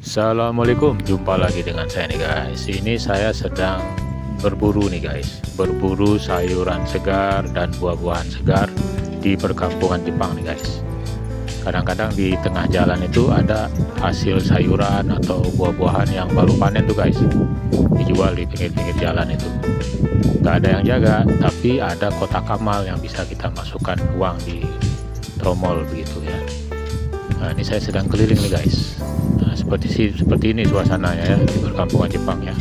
Assalamualaikum, jumpa lagi dengan saya nih guys. Ini saya sedang berburu nih guys, berburu sayuran segar dan buah-buahan segar di perkampungan Jepang nih guys. Kadang-kadang di tengah jalan itu ada hasil sayuran atau buah-buahan yang baru panen tuh guys, dijual di pinggir-pinggir jalan itu. Nggak ada yang jaga, tapi ada kotak amal yang bisa kita masukkan uang di tromol begitu ya. Nah, ini saya sedang keliling nih guys. Nah, seperti ini suasananya ya di perkampungan Jepang ya.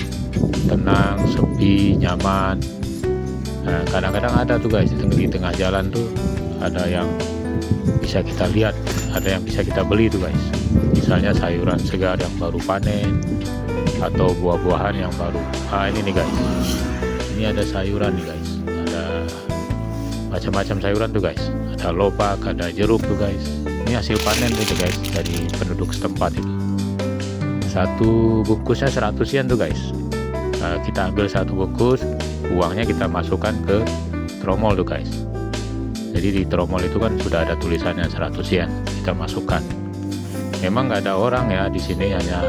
Tenang, sepi, nyaman. Nah, kadang-kadang ada tuh guys di tengah jalan tuh ada yang bisa kita lihat, ada yang bisa kita beli tuh guys. Misalnya sayuran segar yang baru panen atau buah-buahan yang baru. Nah, ini nih guys. Ini ada sayuran nih guys. Ada macam-macam sayuran tuh guys. Ada lobak, ada jeruk tuh guys. Ini hasil panen itu guys dari penduduk setempat itu. Satu bungkusnya 100 yen tuh guys. Nah, kita ambil satu bungkus, uangnya kita masukkan ke tromol tuh guys. Jadi di tromol itu kan sudah ada tulisannya 100 yen, kita masukkan. Memang nggak ada orang ya di sini, hanya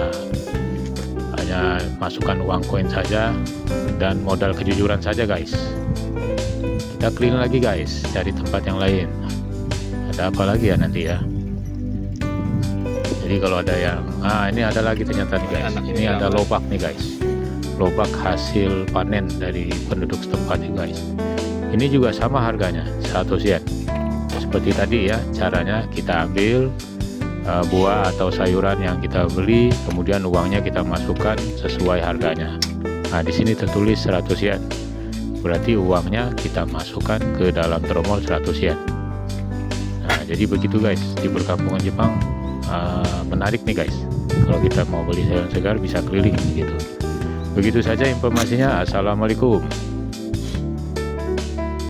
masukkan uang koin saja dan modal kejujuran saja guys. Kita keliling lagi guys, cari tempat yang lain. Ada apa lagi ya nanti ya. Jadi kalau ada yang ini ada lagi ternyata nih guys. Ini ada lobak nih guys, lobak hasil panen dari penduduk setempat nih guys. Ini juga sama harganya 100 yen. Seperti tadi ya, caranya kita ambil buah atau sayuran yang kita beli, kemudian uangnya kita masukkan sesuai harganya. Nah, di sini tertulis 100 yen, berarti uangnya kita masukkan ke dalam tromol 100 yen. Nah, jadi begitu guys, di perkampungan Jepang menarik nih guys. Kalau kita mau beli sayuran segar bisa keliling gitu. Begitu saja informasinya. Assalamualaikum.